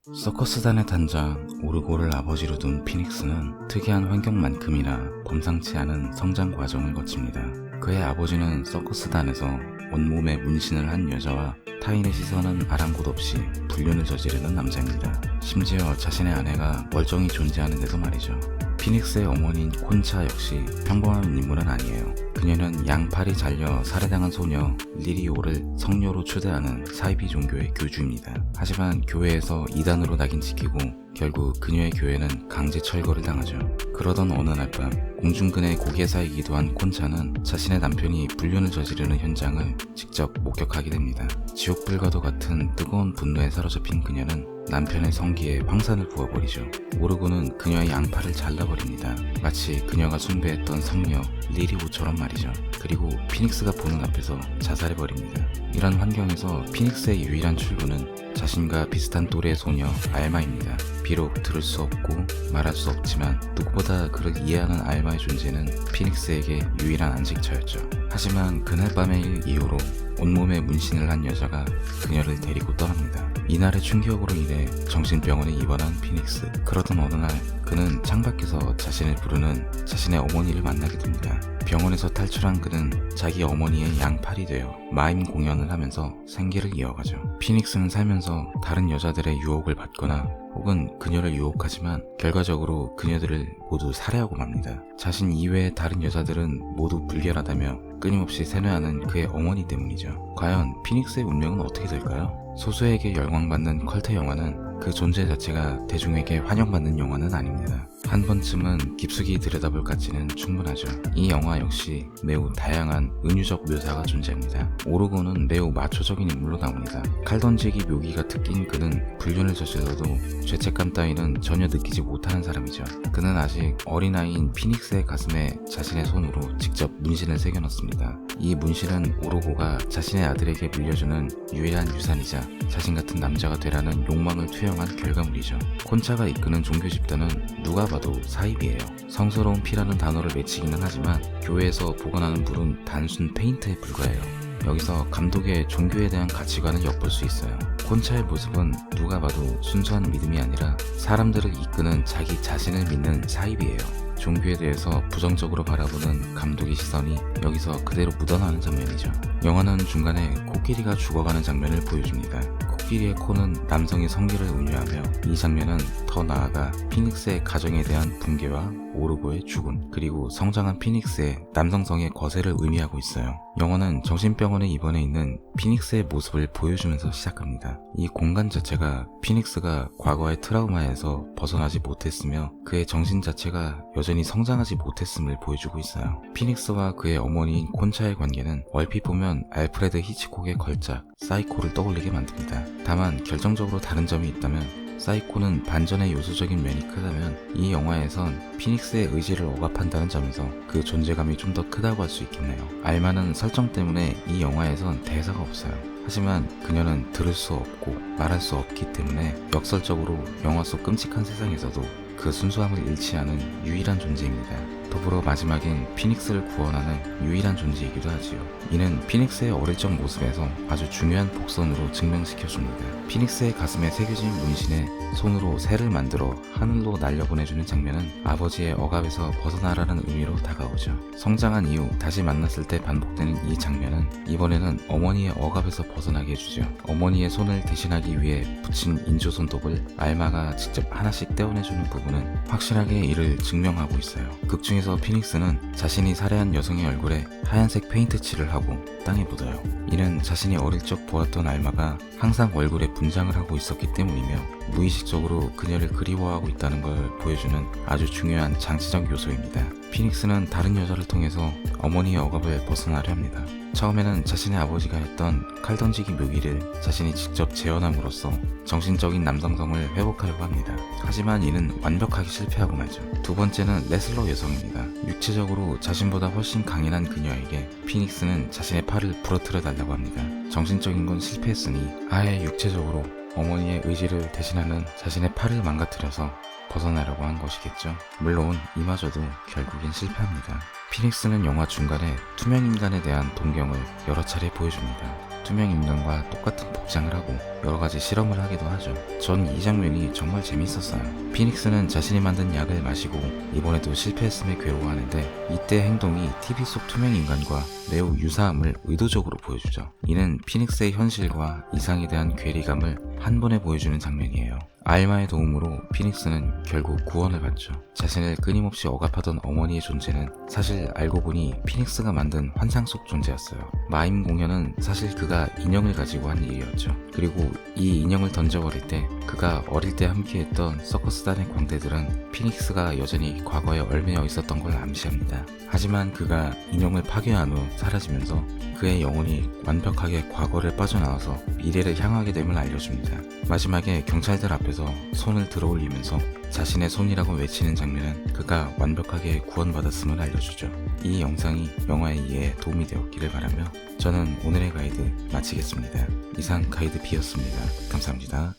서커스단의 단장 오르고를 아버지로 둔 피닉스는 특이한 환경만큼이나 범상치 않은 성장 과정을 거칩니다. 그의 아버지는 서커스단에서 온몸에 문신을 한 여자와 타인의 시선은 아랑곳 없이 불륜을 저지르는 남자입니다. 심지어 자신의 아내가 멀쩡히 존재하는데도 말이죠. 피닉스의 어머니인 콘차 역시 평범한 인물은 아니에요. 그녀는 양팔이 잘려 살해당한 소녀 리리오를 성녀로 추대하는 사이비 종교의 교주입니다. 하지만 교회에서 이단으로 낙인 찍히고 결국 그녀의 교회는 강제 철거를 당하죠. 그러던 어느 날 밤 공중근의 고개사이기도 한 콘차는 자신의 남편이 불륜을 저지르는 현장을 직접 목격하게 됩니다. 지옥불과도 같은 뜨거운 분노에 사로잡힌 그녀는 남편의 성기에 황산을 부어버리죠. 오르고는 그녀의 양팔을 잘라버립니다. 마치 그녀가 숭배했던 성녀 리리오처럼 말이죠. 그리고 피닉스가 보는 앞에서 자살해버립니다. 이런 환경에서 피닉스의 유일한 출구는 자신과 비슷한 또래의 소녀 알마입니다. 비록 들을 수 없고 말할 수 없지만 누구보다 그를 이해하는 알마의 존재는 피닉스에게 유일한 안식처였죠. 하지만 그날 밤의 일 이후로 온몸에 문신을 한 여자가 그녀를 데리고 떠납니다. 이날의 충격으로 인해 정신병원에 입원한 피닉스. 그러던 어느 날 그는 창밖에서 자신을 부르는 자신의 어머니를 만나게 됩니다. 병원에서 탈출한 그는 자기 어머니의 양팔이 되어 마임 공연을 하면서 생계를 이어가죠. 피닉스는 살면서 다른 여자들의 유혹을 받거나 혹은 그녀를 유혹하지만 결과적으로 그녀들을 모두 살해하고 맙니다. 자신 이외의 다른 여자들은 모두 불결하다며 끊임없이 세뇌하는 그의 어머니 때문이죠. 과연 피닉스의 운명은 어떻게 될까요? 소수에게 열광받는 컬트 영화는 그 존재 자체가 대중에게 환영받는 영화는 아닙니다. 한 번쯤은 깊숙이 들여다볼 가치는 충분하죠. 이 영화 역시 매우 다양한 은유적 묘사가 존재합니다. 오르고는 매우 마초적인 인물로 나옵니다. 칼 던지기 묘기가 특기인 그는 불륜을 저질러도 죄책감 따위는 전혀 느끼지 못하는 사람이죠. 그는 아직 어린아이인 피닉스의 가슴에 자신의 손으로 직접 문신을 새겨넣습니다. 이 문신은 오르고가 자신의 아들에게 물려주는 유일한 유산이자 자신 같은 남자가 되라는 욕망을 투영한 결과물이죠. 콘차가 이끄는 종교 집단은 누가 봐도 사입이에요. 성스러운 피라는 단어를 외치기는 하지만 교회에서 보관하는 물은 단순 페인트에 불과해요. 여기서 감독의 종교에 대한 가치관을 엿볼 수 있어요. 콘차의 모습은 누가 봐도 순수한 믿음이 아니라 사람들을 이끄는 자기 자신을 믿는 사입이에요. 종교에 대해서 부정적으로 바라보는 감독의 시선이 여기서 그대로 묻어나는 장면이죠. 영화는 중간에 코끼리가 죽어가는 장면을 보여줍니다. 코끼리의 코는 남성의 성기를 은유하며 이 장면은 더 나아가 피닉스의 가정에 대한 붕괴와 오르고의 죽음, 그리고 성장한 피닉스의 남성성의 거세를 의미하고 있어요. 영화는 정신병원에 입원해 있는 피닉스의 모습을 보여주면서 시작합니다. 이 공간 자체가 피닉스가 과거의 트라우마에서 벗어나지 못했으며 그의 정신 자체가 여전히 성장하지 못했음을 보여주고 있어요. 피닉스와 그의 어머니인 콘차의 관계는 얼핏 보면 알프레드 히치콕의 걸작 사이코를 떠올리게 만듭니다. 다만 결정적으로 다른 점이 있다면 사이코는 반전의 요소적인 면이 크다면 이 영화에선 피닉스의 의지를 억압한다는 점에서 그 존재감이 좀 더 크다고 할 수 있겠네요. 알마는 설정 때문에 이 영화에선 대사가 없어요. 하지만 그녀는 들을 수 없고 말할 수 없기 때문에 역설적으로 영화 속 끔찍한 세상에서도 그 순수함을 잃지 않은 유일한 존재입니다. 더불어 마지막엔 피닉스를 구원하는 유일한 존재이기도 하지요. 이는 피닉스의 어릴 적 모습에서 아주 중요한 복선으로 증명시켜줍니다. 피닉스의 가슴에 새겨진 문신에 손으로 새를 만들어 하늘로 날려보내주는 장면은 아버지의 억압에서 벗어나라는 의미로 다가오죠. 성장한 이후 다시 만났을 때 반복되는 이 장면은 이번에는 어머니의 억압에서 벗어나게 해주죠. 어머니의 손을 대신하기 위해 붙인 인조 손톱을 알마가 직접 하나씩 떼어내주는 부분은 확실하게 이를 증명하고 있어요. 극 중에서 피닉스는 자신이 살해한 여성의 얼굴에 하얀색 페인트 칠을 하고 땅에 묻어요. 이는 자신이 어릴 적 보았던 알마가 항상 얼굴에 분장을 하고 있었기 때문이며 무의식적으로 그녀를 그리워하고 있다는 걸 보여주는 아주 중요한 장치적 요소입니다. 피닉스는 다른 여자를 통해서 어머니의 억압을 벗어나려 합니다. 처음에는 자신의 아버지가 했던 칼 던지기 묘기를 자신이 직접 재현함으로써 정신적인 남성성을 회복하려고 합니다. 하지만 이는 완벽하게 실패하고 말죠. 두 번째는 레슬러 여성입니다. 육체적으로 자신보다 훨씬 강인한 그녀에게 피닉스는 자신의 팔을 부러뜨려 달라고 합니다. 정신적인 건 실패했으니 아예 육체적으로 어머니의 의지를 대신하는 자신의 팔을 망가뜨려서 벗어나려고 한 것이겠죠. 물론 이마저도 결국엔 실패합니다. 피닉스는 영화 중간에 투명 인간에 대한 동경을 여러 차례 보여줍니다. 투명 인간과 똑같은 복장을 하고 여러 가지 실험을 하기도 하죠. 전 이 장면이 정말 재밌었어요. 피닉스는 자신이 만든 약을 마시고 이번에도 실패했음에 괴로워하는데 이때 행동이 TV 속 투명 인간과 매우 유사함을 의도적으로 보여주죠. 이는 피닉스의 현실과 이상에 대한 괴리감을 한 번에 보여주는 장면이에요. 알마의 도움으로 피닉스는 결국 구원을 받죠. 자신을 끊임없이 억압하던 어머니의 존재는 사실 알고 보니 피닉스가 만든 환상 속 존재였어요. 마임 공연은 사실 그가 인형을 가지고 한 일이었죠. 그리고 이 인형을 던져버릴 때 그가 어릴 때 함께했던 서커스단의 광대들은 피닉스가 여전히 과거에 얽매여 있었던 걸 암시합니다. 하지만 그가 인형을 파괴한 후 사라지면서 그의 영혼이 완벽하게 과거를 빠져나와서 미래를 향하게 됨을 알려줍니다. 마지막에 경찰들 앞에서 손을 들어올리면서 자신의 손이라고 외치는 장면은 그가 완벽하게 구원받았음을 알려주죠. 이 영상이 영화의 이해에 도움이 되었기를 바라며 저는 오늘의 가이드 마치겠습니다. 이상 가이드 B였습니다. 감사합니다.